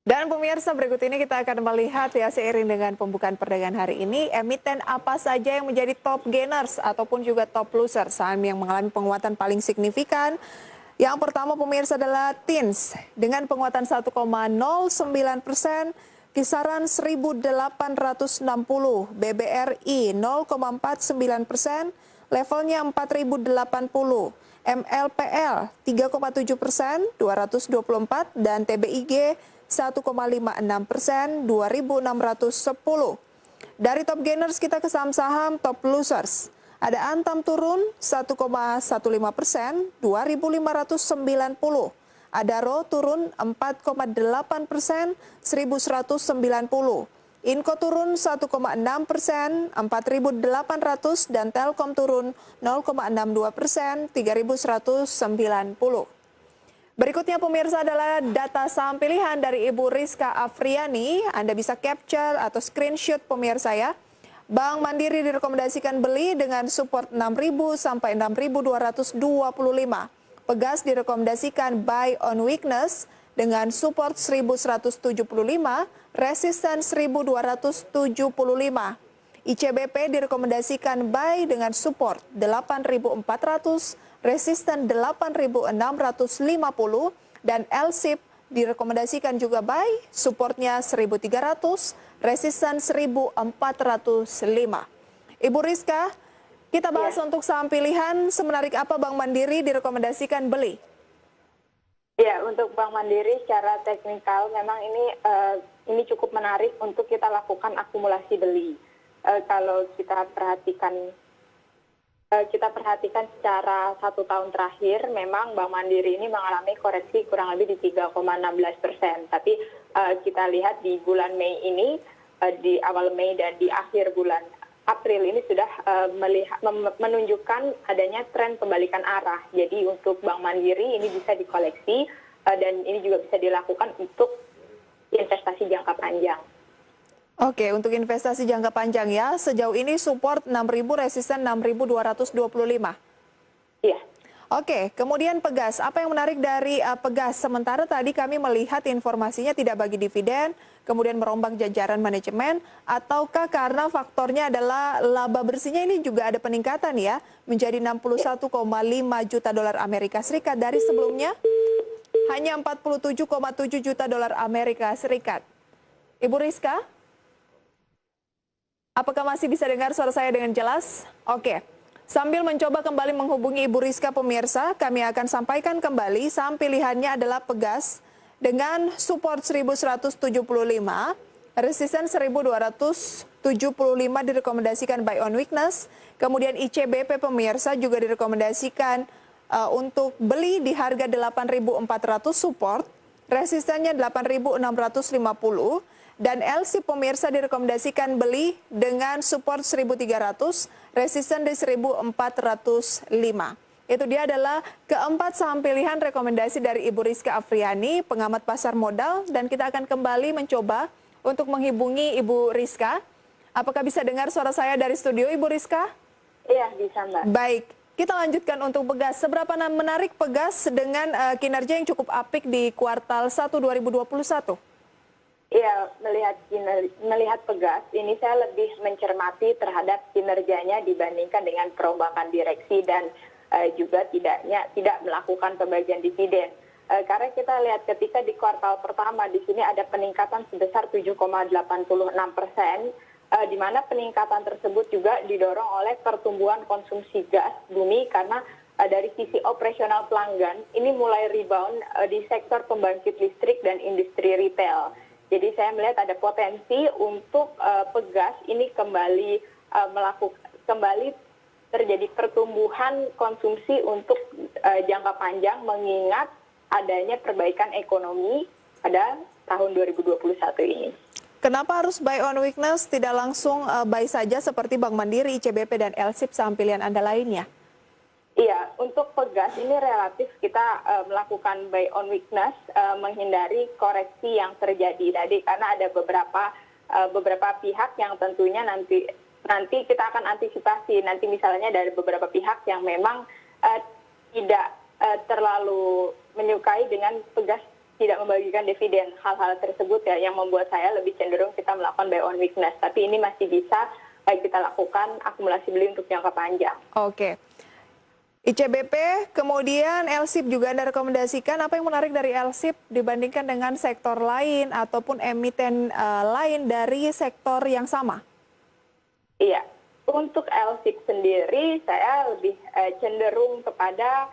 Dan pemirsa, berikut ini kita akan melihat ya, seiring dengan pembukaan perdagangan hari ini, emiten apa saja yang menjadi top gainers ataupun juga top loser, saham yang mengalami penguatan paling signifikan. Yang pertama pemirsa adalah TINS dengan penguatan 1,09%, kisaran 1.860, BBRI 0,49%, levelnya 4.080, MLPL 3,7%, 224, dan TBIG 1,56%, 2.610. Dari top gainers kita ke saham-saham top losers. Ada Antam turun 1,15%, 2.590. Adaro turun 4,8%, 1.190. Inco turun 1,6%, 4.800, dan Telkom turun 0,62%, 3.190. Berikutnya pemirsa adalah data saham pilihan dari Ibu Rizka Afriani. Anda bisa capture atau screenshot pemirsa ya. Bank Mandiri direkomendasikan beli dengan support 6.000 sampai 6.225. Pegas direkomendasikan buy on weakness dengan support 1.175, resisten 1.275. ICBP direkomendasikan buy dengan support 8.400, resisten 8.650, dan LSIP direkomendasikan juga buy, supportnya 1.300, resisten 1.405. Ibu Rizka, kita bahas untuk saham pilihan, semenarik apa Bank Mandiri direkomendasikan beli? Ya, untuk Bank Mandiri secara teknikal memang ini cukup menarik untuk kita lakukan akumulasi beli. Kalau kita perhatikan secara 1 tahun terakhir, memang Bank Mandiri ini mengalami koreksi kurang lebih di 3,16%. Tapi kita lihat di bulan Mei ini, di awal Mei dan di akhir bulan April ini sudah menunjukkan adanya tren pembalikan arah. Jadi untuk Bank Mandiri ini bisa dikoleksi dan ini juga bisa dilakukan untuk investasi jangka panjang. Oke, untuk investasi jangka panjang ya, sejauh ini support 6.000, resisten 6.225. Iya. Oke, kemudian Pegas, apa yang menarik dari Pegas? Sementara tadi kami melihat informasinya tidak bagi dividen, kemudian merombak jajaran manajemen, ataukah karena faktornya adalah laba bersihnya ini juga ada peningkatan ya, menjadi 61,5 juta dolar Amerika Serikat dari sebelumnya hanya 47,7 juta dolar Amerika Serikat. Ibu Rizka? Apakah masih bisa dengar suara saya dengan jelas? Oke. Sambil mencoba kembali menghubungi Ibu Rizka pemirsa, kami akan sampaikan kembali saham pilihannya adalah Pegas dengan support 1.175, resisten 1.275 direkomendasikan buy on weakness, kemudian ICBP pemirsa juga direkomendasikan untuk beli di harga 8.400 support, resistennya 8.650, dan LSIP pemirsa direkomendasikan beli dengan support 1.300, resisten di 1.405. Itu dia adalah keempat saham pilihan rekomendasi dari Ibu Rizka Afriani, pengamat pasar modal, dan kita akan kembali mencoba untuk menghubungi Ibu Rizka. Apakah bisa dengar suara saya dari studio, Ibu Rizka? Iya, bisa Mbak. Baik, kita lanjutkan untuk Pegas. Seberapa menarik Pegas dengan kinerja yang cukup apik di kuartal 1 2021? Iya, melihat Pegas, ini saya lebih mencermati terhadap kinerjanya dibandingkan dengan perombakan direksi dan juga tidak melakukan pembagian dividen. Karena kita lihat ketika di kuartal pertama di sini ada peningkatan sebesar 7,86%, di mana peningkatan tersebut juga didorong oleh pertumbuhan konsumsi gas bumi karena dari sisi operasional pelanggan ini mulai rebound di sektor pembangkit listrik dan industri retail. Jadi saya melihat ada potensi untuk Pegas ini kembali terjadi pertumbuhan konsumsi untuk jangka panjang mengingat adanya perbaikan ekonomi pada tahun 2021 ini. Kenapa harus buy on weakness, tidak langsung buy saja seperti Bank Mandiri, ICBP, dan LSIP saham pilihan Anda lainnya? Iya, untuk Pegas ini relatif kita melakukan buy on weakness, menghindari koreksi yang terjadi tadi karena ada beberapa pihak yang tentunya nanti kita akan antisipasi nanti misalnya dari beberapa pihak yang memang tidak terlalu menyukai dengan Pegas tidak membagikan dividen. Hal-hal tersebut ya yang membuat saya lebih cenderung kita melakukan buy on weakness. Tapi ini masih bisa kita lakukan akumulasi beli untuk jangka panjang. Oke. ICBP, kemudian LSIP juga Anda rekomendasikan. Apa yang menarik dari LSIP dibandingkan dengan sektor lain ataupun emiten lain dari sektor yang sama? Iya, untuk LSIP sendiri saya lebih cenderung kepada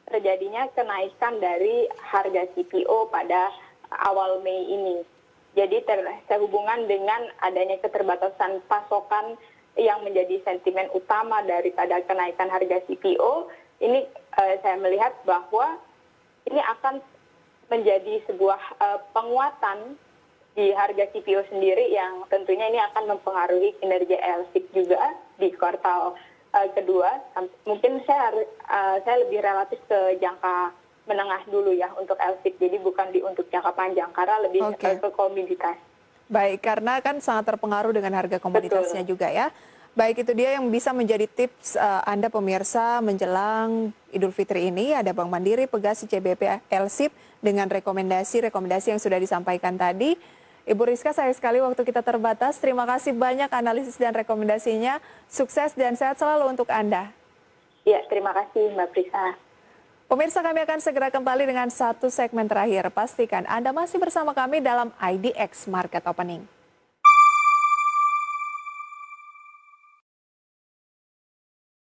terjadinya kenaikan dari harga CPO pada awal Mei ini. Jadi sehubungan dengan adanya keterbatasan pasokan yang menjadi sentimen utama daripada kenaikan harga CPO, ini saya melihat bahwa ini akan menjadi sebuah penguatan di harga CPO sendiri yang tentunya ini akan mempengaruhi kinerja LSIP juga di kuartal kedua. Mungkin saya lebih relatif ke jangka menengah dulu ya untuk LSIP, jadi bukan untuk jangka panjang karena lebih ke komoditas. Baik, karena kan sangat terpengaruh dengan harga komoditasnya juga ya. Baik, itu dia yang bisa menjadi tips Anda pemirsa menjelang Idul Fitri ini. Ada Bank Mandiri, Pegas, ICBP, LSIP dengan rekomendasi yang sudah disampaikan tadi. Ibu Rizka, sayang sekali waktu kita terbatas. Terima kasih banyak analisis dan rekomendasinya. Sukses dan sehat selalu untuk Anda. Ya, terima kasih Mbak Prisa. Pemirsa, kami akan segera kembali dengan satu segmen terakhir. Pastikan Anda masih bersama kami dalam IDX Market Opening.